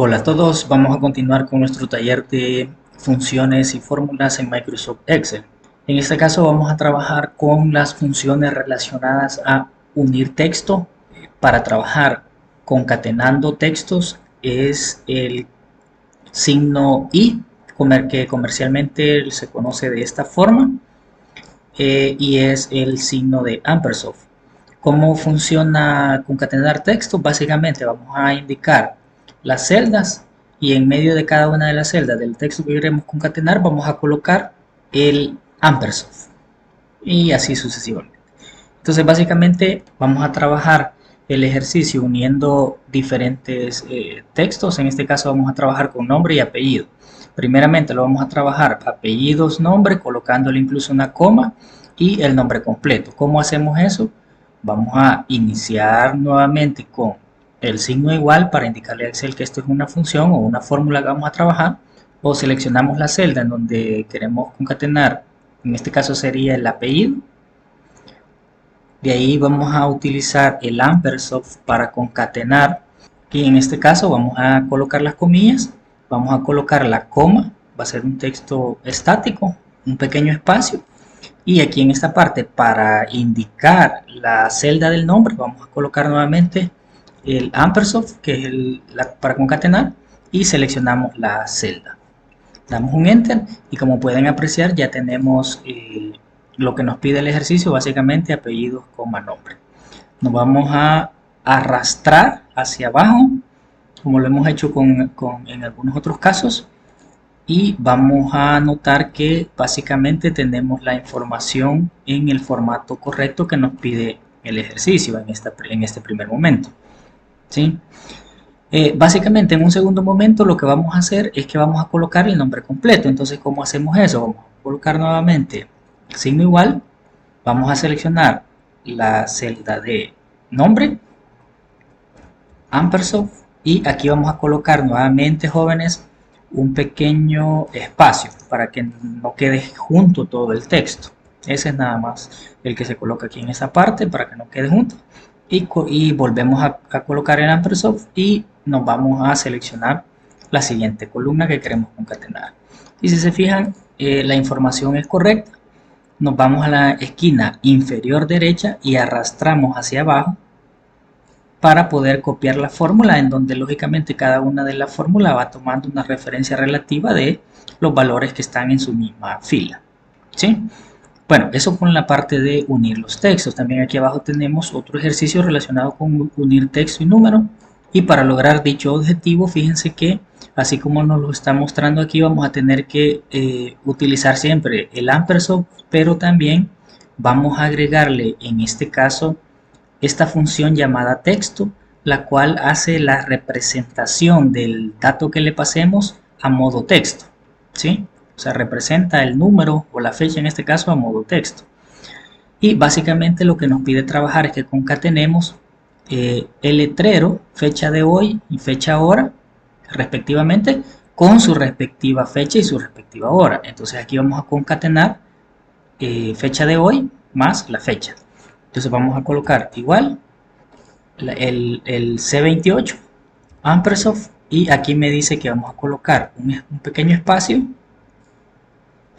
Hola a todos, vamos a continuar con nuestro taller de funciones y fórmulas en Microsoft Excel. En este caso vamos a trabajar con las funciones relacionadas a unir texto. Para trabajar concatenando textos es el signo I, que comercialmente se conoce de esta forma, y es el signo de ampersand. ¿Cómo funciona concatenar texto? Básicamente vamos a indicar las celdas y en medio de cada una de las celdas del texto que queremos concatenar vamos a colocar el ampersand y así sucesivamente. Entonces básicamente vamos a trabajar el ejercicio uniendo diferentes textos. En este caso vamos a trabajar con nombre y apellido. Primeramente lo vamos a trabajar apellidos, nombre, colocándole incluso una coma y el nombre completo. ¿Cómo hacemos eso? Vamos a iniciar nuevamente con el signo igual para indicarle a Excel que esto es una función o una fórmula que vamos a trabajar, o seleccionamos la celda en donde queremos concatenar, en este caso sería el apellido. De ahí vamos a utilizar el ampersand para concatenar, y en este caso vamos a colocar las comillas, vamos a colocar la coma, va a ser un texto estático, un pequeño espacio, y aquí en esta parte para indicar la celda del nombre vamos a colocar nuevamente el ampersand, que es para concatenar, y seleccionamos la celda. Damos un enter y como pueden apreciar ya tenemos lo que nos pide el ejercicio, básicamente apellidos, coma, nombre. Nos vamos a arrastrar hacia abajo como lo hemos hecho en algunos otros casos, y vamos a notar que básicamente tenemos la información en el formato correcto que nos pide el ejercicio en este primer momento, ¿sí? Básicamente en un segundo momento lo que vamos a hacer es que vamos a colocar el nombre completo. Entonces, ¿cómo hacemos eso? Vamos a colocar nuevamente signo igual, vamos a seleccionar la celda de nombre, ampersand, y aquí vamos a colocar nuevamente, jóvenes, un pequeño espacio para que no quede junto todo el texto. Ese es nada más el que se coloca aquí en esa parte para que no quede junto. Y volvemos a colocar el ampersand y nos vamos a seleccionar la siguiente columna que queremos concatenar. Y si se fijan, la información es correcta. Nos vamos a la esquina inferior derecha y arrastramos hacia abajo para poder copiar la fórmula, en donde lógicamente cada una de las fórmulas va tomando una referencia relativa de los valores que están en su misma fila, ¿sí? Bueno, eso con la parte de unir los textos. También aquí abajo tenemos otro ejercicio relacionado con unir texto y número. Y para lograr dicho objetivo, fíjense que así como nos lo está mostrando aquí, vamos a tener que utilizar siempre el ampersand, pero también vamos a agregarle en este caso esta función llamada texto, la cual hace la representación del dato que le pasemos a modo texto, ¿sí? O sea, representa el número o la fecha en este caso a modo texto. Y básicamente lo que nos pide trabajar es que concatenemos el letrero, fecha de hoy y fecha hora, respectivamente, con su respectiva fecha y su respectiva hora. Entonces aquí vamos a concatenar fecha de hoy más la fecha. Entonces vamos a colocar igual el C28 ampersand, y aquí me dice que vamos a colocar un pequeño espacio.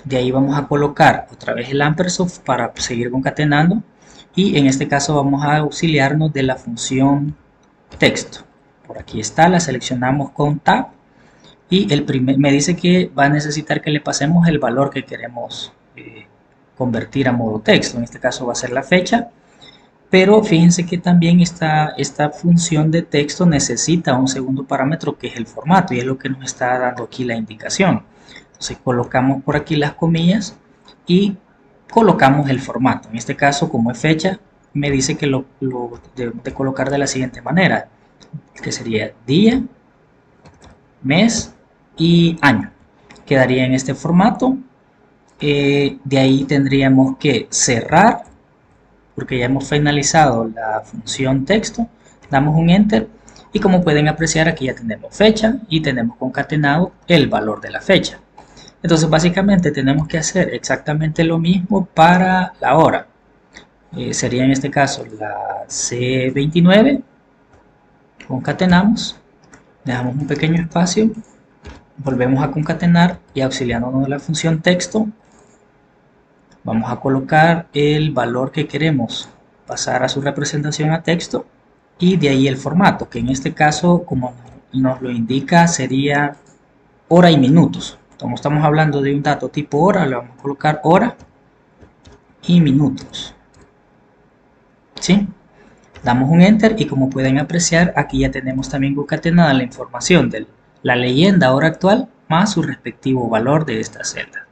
De ahí vamos a colocar otra vez el ampersand para seguir concatenando, y en este caso vamos a auxiliarnos de la función texto. Por aquí está, la seleccionamos con tab, y me dice que va a necesitar que le pasemos el valor que queremos convertir a modo texto. En este caso va a ser la fecha, pero fíjense que también esta función de texto necesita un segundo parámetro que es el formato, y es lo que nos está dando aquí la indicación. Entonces colocamos por aquí las comillas y colocamos el formato. En este caso, como es fecha, me dice que lo debo de colocar de la siguiente manera, que sería día, mes y año. Quedaría en este formato. De ahí tendríamos que cerrar, porque ya hemos finalizado la función texto. Damos un enter y como pueden apreciar, aquí ya tenemos fecha y tenemos concatenado el valor de la fecha. Entonces básicamente tenemos que hacer exactamente lo mismo para la hora. Sería en este caso la C29, concatenamos, Dejamos un pequeño espacio, volvemos a concatenar y auxiliándonos de la función texto, vamos a colocar el valor que queremos pasar a su representación a texto y de ahí el formato, que en este caso, como nos lo indica, sería hora y minutos. Como estamos hablando de un dato tipo hora, le vamos a colocar hora y minutos. ¿Sí? Damos un enter y como pueden apreciar, aquí ya tenemos también concatenada la información de la leyenda hora actual más su respectivo valor de esta celda.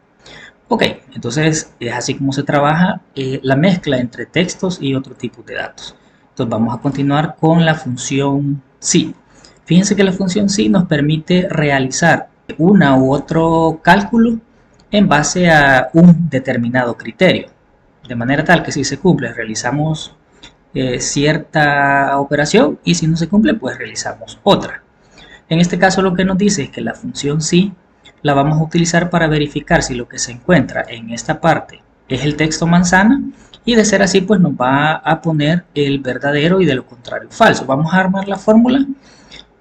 Ok, entonces es así como se trabaja la mezcla entre textos y otro tipo de datos. Entonces vamos a continuar con la función sí. Fíjense que la función sí nos permite realizar una u otro cálculo en base a un determinado criterio. De manera tal que si se cumple realizamos cierta operación y si no se cumple pues realizamos otra. En este caso lo que nos dice es que la función sí la vamos a utilizar para verificar si lo que se encuentra en esta parte es el texto manzana y de ser así pues nos va a poner el verdadero y de lo contrario falso. Vamos a armar la fórmula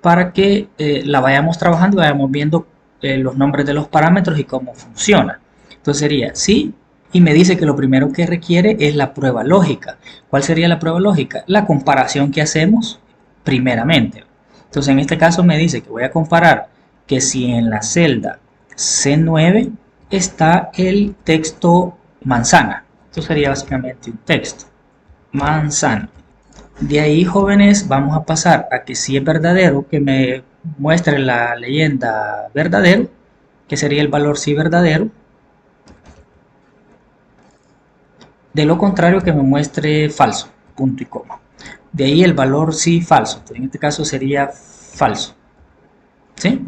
para que la vayamos trabajando y vayamos viendo los nombres de los parámetros y cómo funciona. Entonces sería sí y me dice que lo primero que requiere es la prueba lógica. ¿Cuál sería la prueba lógica? La comparación que hacemos primeramente. Entonces en este caso me dice que voy a comparar que si en la celda C9 está el texto manzana. Esto sería básicamente un texto manzana. De ahí, jóvenes, vamos a pasar a que si es verdadero, que me muestre la leyenda verdadero, que sería el valor sí verdadero. De lo contrario, que me muestre falso, punto y coma. De ahí el valor sí falso, en este caso sería falso. ¿Sí?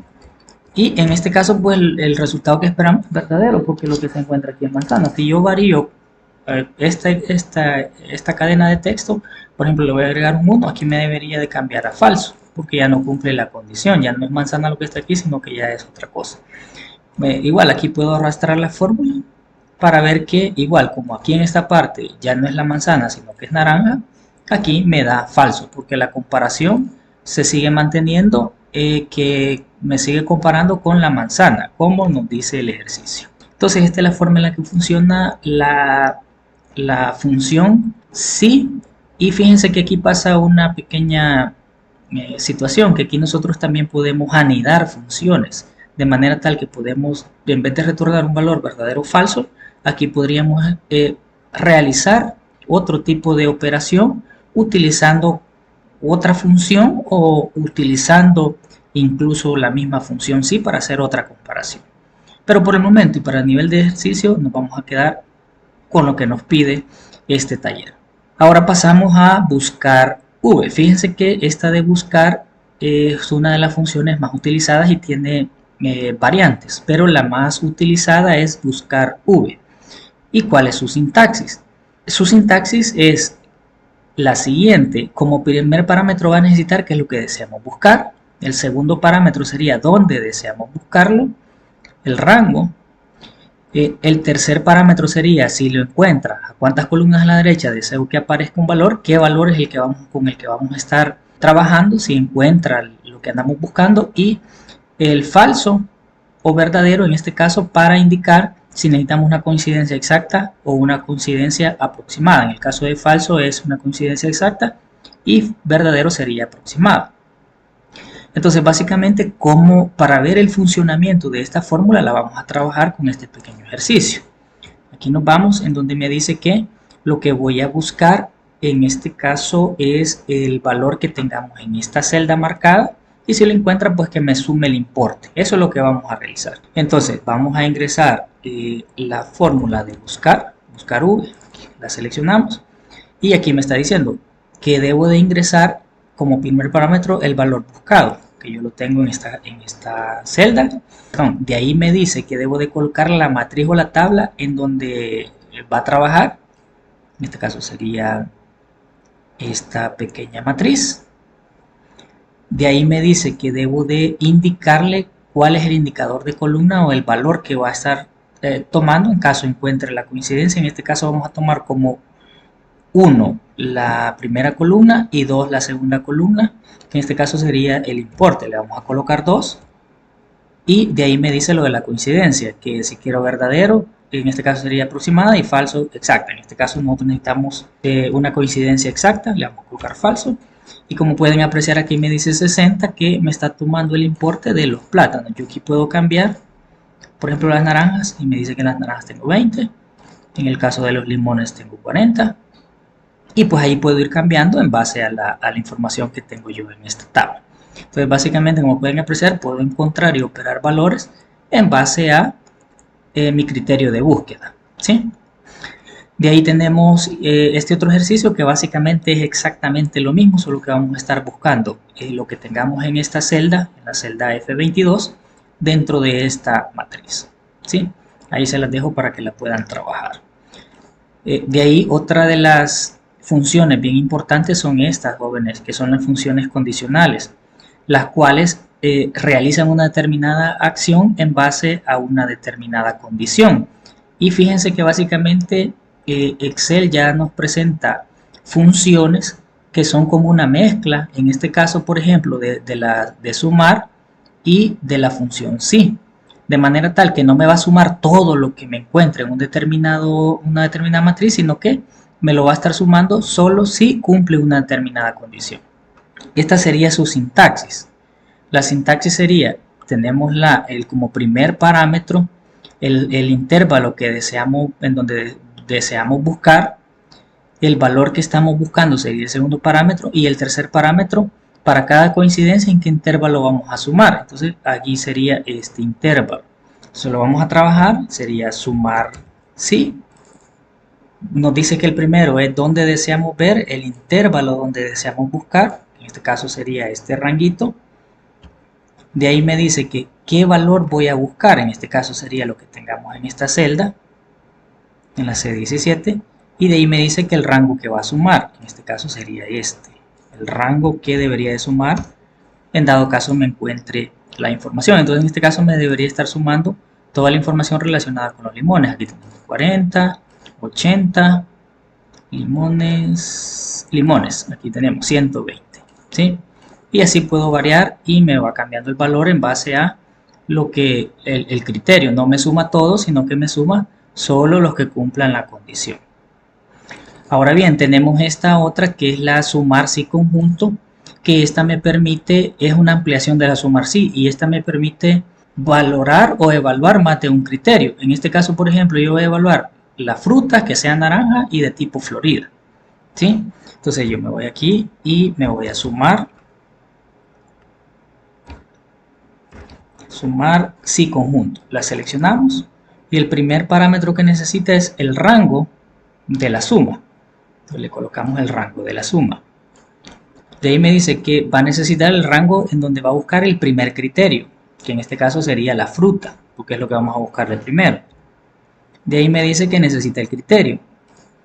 Y en este caso, pues el resultado que esperamos es verdadero, porque lo que se encuentra aquí en manzana. Si yo varío esta cadena de texto, por ejemplo, le voy a agregar un 1, aquí me debería de cambiar a falso, porque ya no cumple la condición, ya no es manzana lo que está aquí, sino que ya es otra cosa. Igual aquí puedo arrastrar la fórmula para ver que igual como aquí en esta parte ya no es la manzana, sino que es naranja, aquí me da falso, porque la comparación se sigue manteniendo, que me sigue comparando con la manzana, como nos dice el ejercicio. Entonces esta es la forma en la que funciona la función sí, y fíjense que aquí pasa una pequeña situación, que aquí nosotros también podemos anidar funciones, de manera tal que podemos, en vez de retornar un valor verdadero o falso, aquí podríamos realizar otro tipo de operación utilizando otra función o utilizando incluso la misma función sí para hacer otra comparación. Pero por el momento y para el nivel de ejercicio nos vamos a quedar con lo que nos pide este taller. Ahora pasamos a buscar v. Fíjense que esta de buscar es una de las funciones más utilizadas y tiene variantes, pero la más utilizada es buscar v. ¿Y cuál es su sintaxis? Su sintaxis es la siguiente. Como primer parámetro va a necesitar qué es lo que deseamos buscar. El segundo parámetro sería dónde deseamos buscarlo. El rango. El tercer parámetro sería si lo encuentra, a cuántas columnas a la derecha deseo que aparezca un valor, qué valor es el que con el que vamos a estar trabajando, si encuentra lo que andamos buscando, y el falso o verdadero en este caso para indicar si necesitamos una coincidencia exacta o una coincidencia aproximada. En el caso de falso es una coincidencia exacta y verdadero sería aproximado. Entonces, básicamente, como para ver el funcionamiento de esta fórmula, la vamos a trabajar con este pequeño ejercicio. Aquí nos vamos en donde me dice que lo que voy a buscar en este caso es el valor que tengamos en esta celda marcada y si lo encuentra, pues que me sume el importe. Eso es lo que vamos a realizar. Entonces, vamos a ingresar la fórmula de buscar v, la seleccionamos y aquí me está diciendo que debo de ingresar como primer parámetro el valor buscado, que yo lo tengo en esta celda. Perdón, de ahí me dice que debo de colocar la matriz o la tabla en donde va a trabajar. En este caso sería esta pequeña matriz. De ahí me dice que debo de indicarle cuál es el indicador de columna o el valor que va a estar tomando en caso encuentre la coincidencia. En este caso vamos a tomar como 1 la primera columna y 2 la segunda columna, que en este caso sería el importe. Le vamos a colocar 2 y de ahí me dice lo de la coincidencia, que si quiero verdadero, en este caso sería aproximada, y falso, exacta. En este caso nosotros necesitamos una coincidencia exacta, le vamos a colocar falso. Y como pueden apreciar, aquí me dice 60, que me está tomando el importe de los plátanos. Yo aquí puedo cambiar, por ejemplo, las naranjas, y me dice que en las naranjas tengo 20. En el caso de los limones tengo 40. Y pues ahí puedo ir cambiando en base a la información que tengo yo en esta tabla. Entonces básicamente, como pueden apreciar, puedo encontrar y operar valores en base a mi criterio de búsqueda, ¿sí? De ahí tenemos este otro ejercicio que básicamente es exactamente lo mismo, solo que vamos a estar buscando lo que tengamos en esta celda, en la celda F22, dentro de esta matriz, ¿sí? Ahí se las dejo para que la puedan trabajar. De ahí otra de las funciones bien importantes son estas, jóvenes, que son las funciones condicionales, las cuales realizan una determinada acción en base a una determinada condición. Y fíjense que básicamente Excel ya nos presenta funciones que son como una mezcla, en este caso, por ejemplo, de sumar y de la función sí, de manera tal que no me va a sumar todo lo que me encuentre en una determinada matriz, sino que me lo va a estar sumando solo si cumple una determinada condición. Esta sería su sintaxis. La sintaxis sería, tenemos como primer parámetro el intervalo que deseamos, en donde deseamos buscar, el valor que estamos buscando sería el segundo parámetro, y el tercer parámetro para cada coincidencia en qué intervalo vamos a sumar. Entonces aquí sería este intervalo. Entonces lo vamos a trabajar, sería sumar sí. Nos dice que el primero es donde deseamos ver, el intervalo donde deseamos buscar, en este caso sería este ranguito. De ahí me dice que qué valor voy a buscar, en este caso sería lo que tengamos en esta celda, en la C17, y de ahí me dice que el rango que va a sumar, en este caso sería este, el rango que debería de sumar, en dado caso me encuentre la información. Entonces en este caso me debería estar sumando toda la información relacionada con los limones. Aquí tenemos 40, 80, limones, aquí tenemos 120, ¿sí? Y así puedo variar y me va cambiando el valor en base a lo que el criterio no me suma todo, sino que me suma solo los que cumplan la condición. Ahora bien, tenemos esta otra que es la sumar sí conjunto, que esta me permite, es una ampliación de la sumar sí, y esta me permite valorar o evaluar más de un criterio. En este caso, por ejemplo, yo voy a evaluar la fruta que sea naranja y de tipo florida, ¿sí? Entonces yo me voy aquí y me voy a sumar sí conjunto. La seleccionamos y el primer parámetro que necesita es el rango de la suma. Entonces le colocamos el rango de la suma. De ahí me dice que va a necesitar el rango en donde va a buscar el primer criterio, que en este caso sería la fruta, porque es lo que vamos a buscar de primero. De ahí me dice que necesita el criterio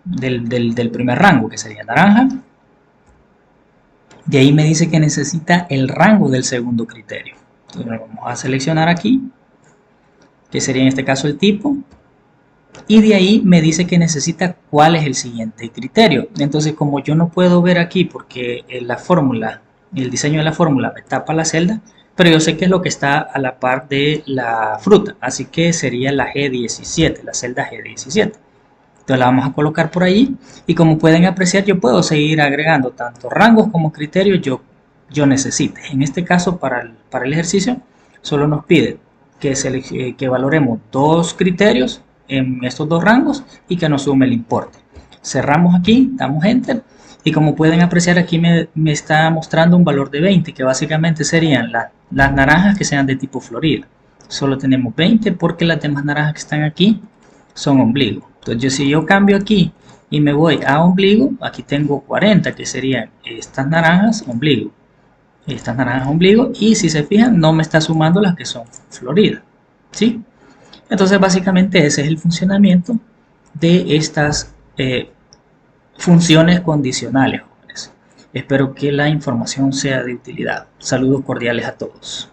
del primer rango, que sería naranja. De ahí me dice que necesita el rango del segundo criterio. Entonces lo vamos a seleccionar aquí, que sería en este caso el tipo. Y de ahí me dice que necesita cuál es el siguiente criterio. Entonces, como yo no puedo ver aquí porque la fórmula, el diseño de la fórmula me tapa la celda, pero yo sé que es lo que está a la par de la fruta, así que sería la G17, la celda G17. Entonces la vamos a colocar por ahí y como pueden apreciar yo puedo seguir agregando tanto rangos como criterios yo necesite. En este caso para el ejercicio solo nos pide que valoremos dos criterios en estos dos rangos y que nos sume el importe. Cerramos aquí, damos enter y como pueden apreciar aquí me está mostrando un valor de 20 que básicamente serían las naranjas que sean de tipo florida. Solo tenemos 20 porque las demás naranjas que están aquí son ombligo. Entonces si yo cambio aquí y me voy a ombligo, aquí tengo 40 que serían estas naranjas ombligo. Estas naranjas ombligo y si se fijan no me está sumando las que son floridas, ¿sí? Entonces básicamente ese es el funcionamiento de estas funciones condicionales, jóvenes. Espero que la información sea de utilidad. Saludos cordiales a todos.